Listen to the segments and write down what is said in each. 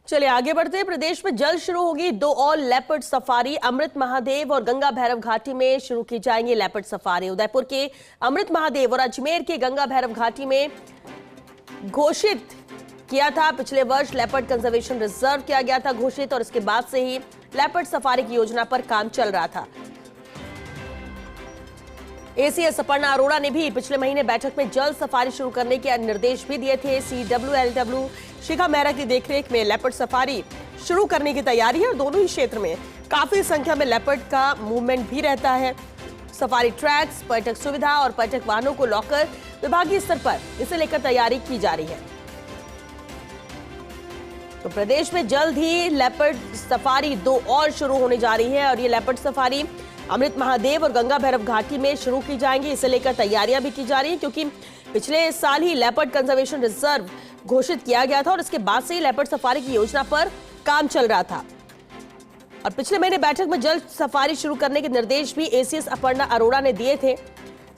चलिए आगे बढ़ते हैं। प्रदेश में जल्द शुरू होगी 2 और लेपर्ड सफारी। अमृत महादेव और गंगा भैरव घाटी में शुरू की जाएंगी लेपर्ड सफारी। उदयपुर के अमृत महादेव और अजमेर के गंगा भैरव घाटी में घोषित किया था। पिछले वर्ष लेपर्ड कंजर्वेशन रिजर्व किया गया था घोषित, और इसके बाद से ही लेपर्ड सफारी की योजना पर काम चल रहा था। एसीएस अपर्णा अरोड़ा ने भी पिछले महीने बैठक में जल्द सफारी शुरू करने के निर्देश भी दिए थे। CWLW शिखा मेहरा की देखरेख में लेपर्ड सफारी शुरू करने की तैयारी है और दोनों ही क्षेत्र में काफी संख्या में लेपर्ड का मूवमेंट भी रहता है। सफारी ट्रैक्स, पर्यटक सुविधा और पर्यटक वाहनों को लॉकर विभागीय स्तर पर इसे लेकर तैयारी की जा रही है। तो प्रदेश में जल्द ही लेपर्ड सफारी 2 और शुरू होने जा रही है और ये लेपर्ड सफारी अमृत महादेव और गंगा भैरव घाटी में शुरू की जाएंगी। इसे लेकर तैयारियां भी की जा रही है क्योंकि पिछले साल ही लेपर्ड कंजर्वेशन रिजर्व घोषित किया गया था और इसके बाद से ही लेपर्ड सफारी की योजना पर काम चल रहा था। और पिछले महीने बैठक में जल्द सफारी शुरू करने के निर्देश भी एसीएस अपर्णा अरोड़ा ने दिए थे।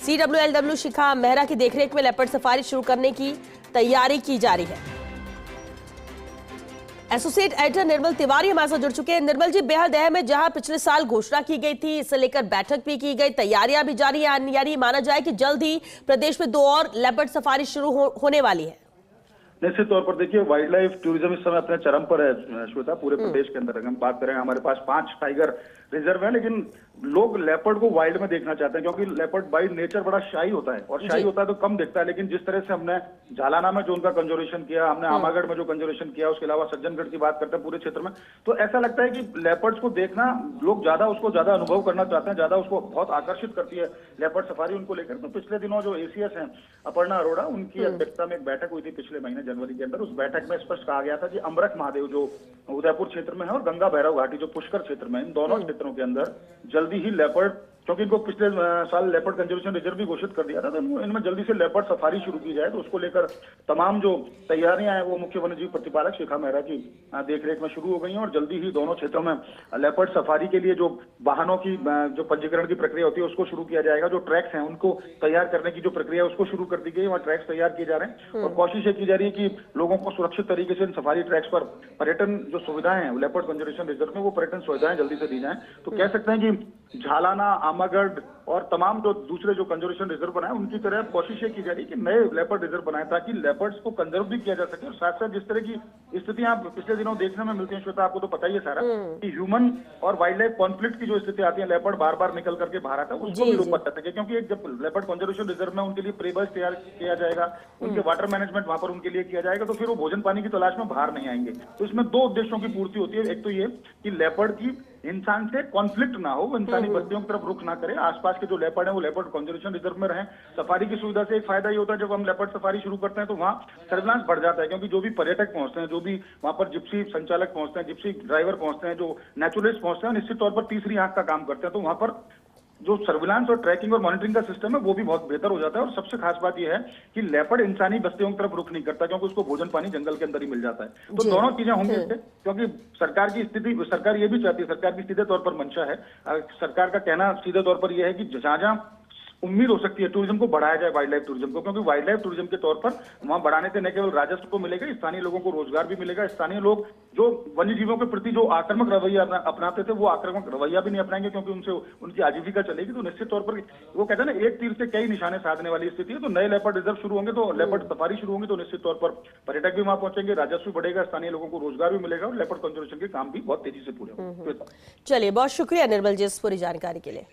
CWLW शिखा मेहरा की देखरेख में लेपर्ड सफारी शुरू करने की तैयारी की जा रही है। एसोसिएट एडिटर निर्मल तिवारी हमारे साथ जुड़ चुके हैं। निर्मल जी, बेहद अहम है, जहां पिछले साल घोषणा की गई थी, इसे लेकर बैठक भी की गई, तैयारियां भी जारी है, यानी माना जाए कि जल्द ही प्रदेश में 2 और लेपर्ड सफारी शुरू होने वाली है। निश्चित तौर पर देखिए, वाइल्ड लाइफ टूरिज्म इस समय अपने चरम पर है श्वेता। पूरे प्रदेश के अंदर अगर हम बात करें, हमारे पास 5 टाइगर रिजर्व है, लेकिन लोग लेपर्ड को वाइल्ड में देखना चाहते हैं क्योंकि लेपर्ड बाई नेचर बड़ा शाई होता है और शाई होता है तो कम दिखता है। लेकिन जिस तरह से हमने झालाना में जो उनका कंजर्वेशन किया, हमने आमागढ़ में जो कंजर्वेशन किया, उसके अलावा सज्जनगढ़ की बात करते हैं पूरे क्षेत्र में, तो ऐसा लगता है कि लेपर्ड्स को देखना लोग उसको ज्यादा अनुभव करना चाहते हैं, ज्यादा उसको बहुत आकर्षित करती है लेपर्ड सफारी उनको लेकर। तो पिछले दिनों जो एसीएस हैं अपर्णा अरोड़ा, उनकी अध्यक्षता में एक बैठक हुई थी पिछले महीने जनवरी के अंदर। उस बैठक में स्पष्ट कहा गया था कि अमृत महादेव जो उदयपुर क्षेत्र में है और गंगा भैरव घाटी जो पुष्कर क्षेत्र में, इन दोनों क्षेत्रों के अंदर जल्दी ही लेपर्ड, क्योंकि इनको पिछले साल लेपर्ड कंजर्वेशन रिजर्व भी घोषित कर दिया था, तो इनमें जल्दी से लेपर्ड सफारी शुरू की जाए। तो उसको लेकर तमाम जो तैयारियां हैं वो मुख्य वन्यजीव प्रतिपालक शिखा मेहरा की देखरेख में शुरू हो गई हैं और जल्दी ही दोनों क्षेत्रों में लेपर्ड सफारी के लिए जो वाहनों की जो पंजीकरण की प्रक्रिया होती है उसको शुरू किया जाएगा। जो ट्रैक्स हैं उनको तैयार करने की जो प्रक्रिया है उसको शुरू कर दी गई, वहाँ ट्रैक्स तैयार किए जा रहे हैं और कोशिश ये की जा रही है कि लोगों को सुरक्षित तरीके से इन सफारी ट्रैक्स पर पर्यटन जो सुविधाएं हैं लेपर्ड कंजर्वेशन रिजर्व में, वो पर्यटन सुविधाएं जल्दी से दी जाए। तो कह सकते हैं कि झालाना, आमागढ़ और तमाम जो दूसरे जो कंजर्वेशन रिजर्व बनाए उनकी तरह कोशिश ये की जा रही है कि नए लेपर्ड रिजर्व बनाए ताकि लेपर्ड्स को कंजर्व भी किया जा सके। और साथ साथ जिस तरह की स्थितियां पिछले दिनों देखने में मिलती हैं श्वेता, आपको तो पता ही है सारा कि ह्यूमन और वाइल्ड लाइफ कॉन्फ्लिक्ट की जो स्थिति आती है, लेपर्ड बार बार निकल करके बाहर आता है, उसको भी रोका जा सके। क्योंकि एक जब लेपर्ड कंजर्वेशन रिजर्व में उनके लिए प्रे बस तैयार किया जाएगा, उनके वाटर मैनेजमेंट वहां पर उनके लिए किया जाएगा, तो फिर वो भोजन पानी की तलाश में बाहर नहीं आएंगे। तो इसमें 2 उद्देश्यों की पूर्ति होती है। एक तो ये कि लेपर्ड की इंसान से कॉन्फ्लिक्ट ना हो, इंसानी बस्तियों की तरफ रुख ना करे, आसपास के जो लेपर्ड है वो लेपर्ड कंजर्वेशन रिजर्व में रहें। सफारी की सुविधा से एक फायदा ये होता है, जब हम लेपर्ड सफारी शुरू करते हैं तो वहाँ सर्विलांस बढ़ जाता है, क्योंकि जो भी पर्यटक पहुंचते हैं, जो भी वहां पर जिप्सी संचालक पहुंचते हैं, जिप्सी ड्राइवर पहुंचते हैं, जो नेचुरलिस्ट पहुंचते हैं, निश्चित तौर पर तीसरी आंख का काम करते हैं। तो वहां पर जो सर्विलांस और ट्रैकिंग और मॉनिटरिंग का सिस्टम है वो भी बहुत बेहतर हो जाता है। और सबसे खास बात यह है कि लेपर्ड इंसानी बस्तियों की तरफ रुख नहीं करता, क्योंकि उसको भोजन पानी जंगल के अंदर ही मिल जाता है। तो दोनों चीजें होंगी इससे, क्योंकि सरकार की स्थिति, सरकार ये भी चाहती है, सरकार की सीधे तौर पर मंशा है, सरकार का कहना सीधे तौर पर यह है कि जहां उम्मीद हो सकती है टूरिज्म को बढ़ाया जाए, वाइल्ड लाइफ टूरिज्म को, क्योंकि वाइल्ड लाइफ टूरिज्म के तौर पर वहां बढ़ाने से न केवल राजस्व को मिलेगा, स्थानीय लोगों को रोजगार भी मिलेगा। स्थानीय लोग जो वन्य जीवों के प्रति जो आक्रामक रवैया अपनाते थे वो आक्रामक रवैया भी नहीं अपनाएंगे, क्योंकि उनसे उनकी आजीविका चलेगी। तो निश्चित तौर पर वो कहते हैं ना, एक तीर से कई निशाने साधने वाली स्थिति है। तो नए लेपर्ड रिजर्व शुरू होंगे, तो लेपर्ड सफारी शुरू होंगे, तो निश्चित तौर पर पर्यटक भी वहां पहुंचेंगे, राजस्व बढ़ेगा, स्थानीय लोगों को रोजगार भी मिलेगा और लेपर्ड कंजर्वेशन के काम भी बहुत तेजी से पूरे होंगे। चलिए, बहुत शुक्रिया निर्मल जी इस पूरी जानकारी के लिए।